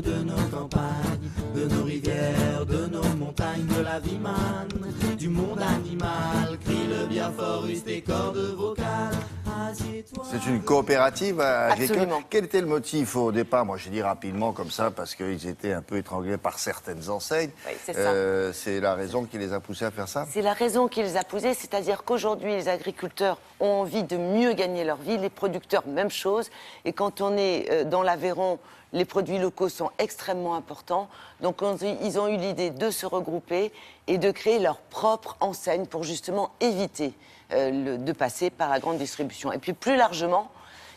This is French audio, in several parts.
de nos campagnes, de nos rivières, de nos montagnes, de la vie manne, du monde animal, crie le biaphorus des cordes vocales. C'est une coopérative agricole. Absolument. Quel était le motif au départ? Moi, j'ai dit rapidement comme ça parce qu'ils étaient un peu étranglés par certaines enseignes. Oui, c'est ça. C'est la raison qui les a poussés à faire ça? C'est la raison qui les a poussés, c'est-à-dire qu'aujourd'hui, les agriculteurs ont envie de mieux gagner leur vie, les producteurs, même chose. Et quand on est dans l'Aveyron, les produits locaux sont extrêmement importants. Donc, ils ont eu l'idée de se regrouper et de créer leur propre enseigne pour justement éviter de passer par la grande distribution. Et puis, plus largement,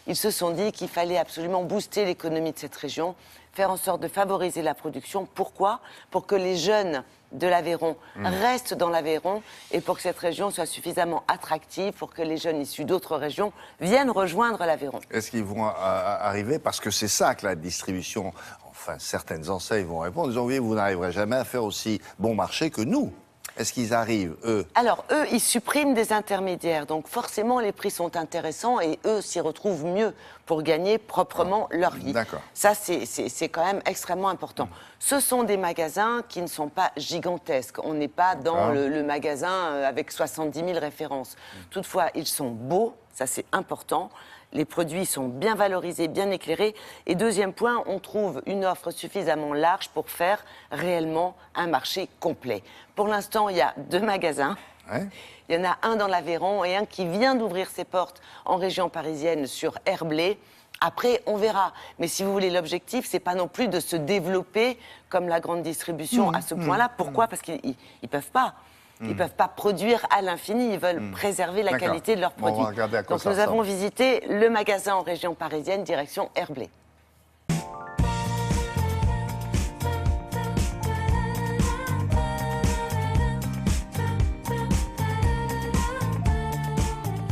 ils se sont dit qu'il fallait absolument booster l'économie de cette région, faire en sorte de favoriser la production. Pourquoi? Pour que les jeunes de l'Aveyron restent dans l'Aveyron et pour que cette région soit suffisamment attractive pour que les jeunes issus d'autres régions viennent rejoindre l'Aveyron. Est-ce qu'ils vont arriver? Parce que c'est ça que la distribution, enfin certaines enseignes vont répondre. Ils ont dit, vous n'arriverez jamais à faire aussi bon marché que nous. Est-ce qu'ils arrivent, eux? Alors, eux, ils suppriment des intermédiaires. Donc, forcément, les prix sont intéressants et eux s'y retrouvent mieux pour gagner proprement leur vie. D'accord. Ça, c'est quand même extrêmement important. Ce sont des magasins qui ne sont pas gigantesques. On n'est pas dans le magasin avec 70 000 références. Toutefois, ils sont beaux, ça c'est important. Les produits sont bien valorisés, bien éclairés. Et deuxième point, on trouve une offre suffisamment large pour faire réellement un marché complet. Pour l'instant, il y a 2 magasins. Ouais. Il y en a un dans l'Aveyron et un qui vient d'ouvrir ses portes en région parisienne sur Herblay. Après, on verra. Mais si vous voulez, l'objectif, c'est pas non plus de se développer comme la grande distribution à ce point-là. Pourquoi? Parce qu'ils ne peuvent pas. Ils ne peuvent pas produire à l'infini, ils veulent préserver la qualité de leurs Bon, on produits. va regarder à quoi Donc ça nous avons ressemble. visité le magasin en région parisienne, direction Herblay.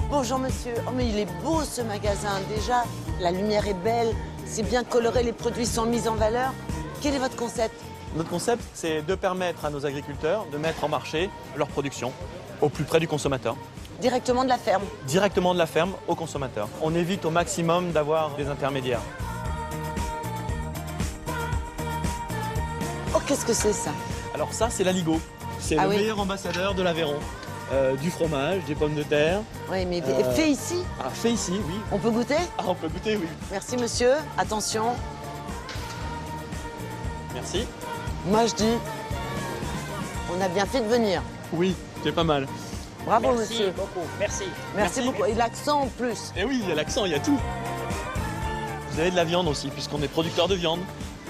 Bonjour monsieur, oh mais il est beau ce magasin, déjà la lumière est belle, c'est bien coloré, les produits sont mis en valeur. Quel est votre concept? Notre concept, c'est de permettre à nos agriculteurs de mettre en marché leur production au plus près du consommateur, Directement de la ferme. directement de la ferme au consommateur. On évite au maximum d'avoir des intermédiaires. Oh, qu'est-ce que c'est ça? Alors ça, c'est l'Aligo. C'est Ah le oui. meilleur ambassadeur de l'Aveyron. Du fromage, des pommes de terre. Oui, mais fait ici. Ah, fait ici, oui. On peut goûter? Ah, on peut goûter, oui. Merci monsieur, attention. Merci. Moi je dis, on a bien fait de venir. Oui, c'est pas mal. Bravo monsieur. beaucoup, merci. Merci beaucoup. Et l'accent en plus. Et oui, il y a l'accent, il y a tout. Vous avez de la viande aussi, puisqu'on est producteur de viande.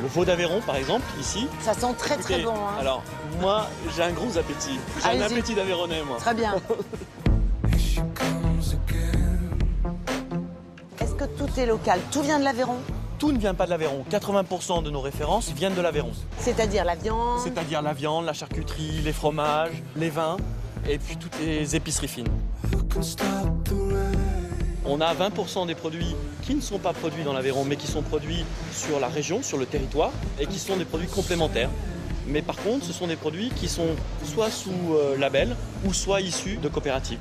Le veau d'Aveyron, par exemple, ici. Ça sent très très Écoutez, bon. Hein. Alors, moi, j'ai un gros appétit. J'ai un Allez-y. appétit d'Aveyronnais, moi. Très bien. Est-ce que tout est local? Tout vient de l'Aveyron? Tout ne vient pas de l'Aveyron. 80% de nos références viennent de l'Aveyron. C'est-à-dire la viande? C'est-à-dire la viande, la charcuterie, les fromages, les vins et puis toutes les épiceries fines. On a 20% des produits qui ne sont pas produits dans l'Aveyron, mais qui sont produits sur la région, sur le territoire, et qui sont des produits complémentaires. Mais par contre, ce sont des produits qui sont soit sous label, ou soit issus de coopératives.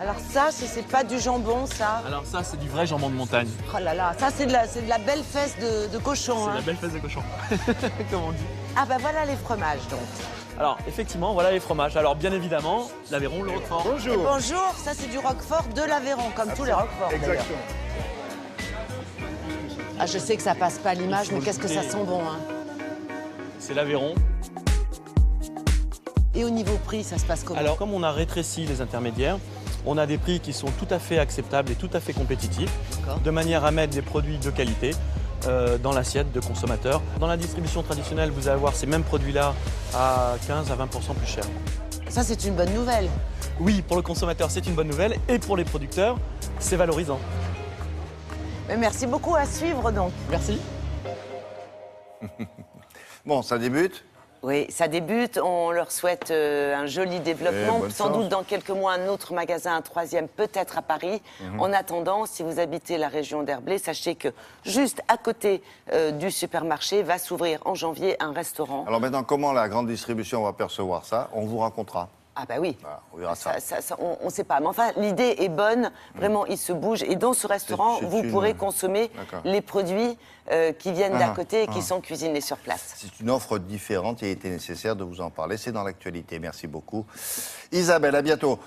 Alors ça, c'est pas du jambon, ça. Alors ça, c'est du vrai jambon de montagne. Oh là là, ça c'est de la belle fesse de cochon. C'est Hein. la belle fesse de cochon, comme on dit. Ah bah voilà les fromages donc. Alors, effectivement, voilà les fromages. Alors, bien évidemment, l'Aveyron, le Roquefort. Et bonjour, ça c'est du Roquefort de l'Aveyron, comme tous les Roqueforts. d'ailleurs. Ah, je sais que ça passe pas à l'image, mais qu'est-ce que ça sent bon. Hein. C'est l'Aveyron. Et au niveau prix, ça se passe comment? Alors, comme on a rétréci les intermédiaires, on a des prix qui sont tout à fait acceptables et tout à fait compétitifs, D'accord. de manière à mettre des produits de qualité dans l'assiette de consommateurs. Dans la distribution traditionnelle, vous allez avoir ces mêmes produits-là à 15 à 20% plus cher. Ça c'est une bonne nouvelle. Oui, pour le consommateur, c'est une bonne nouvelle, et pour les producteurs, c'est valorisant. Mais merci beaucoup, à suivre donc. Merci. Bon, ça débute. Oui, ça débute. On leur souhaite un joli développement. bonne Sans chance. doute dans quelques mois, un autre magasin, un troisième, peut-être à Paris. En attendant, si vous habitez la région d'Herblay, sachez que juste à côté du supermarché va s'ouvrir en janvier un restaurant. Alors maintenant, comment la grande distribution va percevoir ça? On vous racontera. Ah bah oui. Voilà, on verra ça. On ne sait pas. Mais enfin, l'idée est bonne. Vraiment, il se bouge. Et dans ce restaurant, vous pourrez consommer les produits qui viennent d'à côté et qui sont cuisinés sur place. C'est une offre différente. Il était nécessaire de vous en parler. C'est dans l'actualité. Merci beaucoup. Isabelle, à bientôt.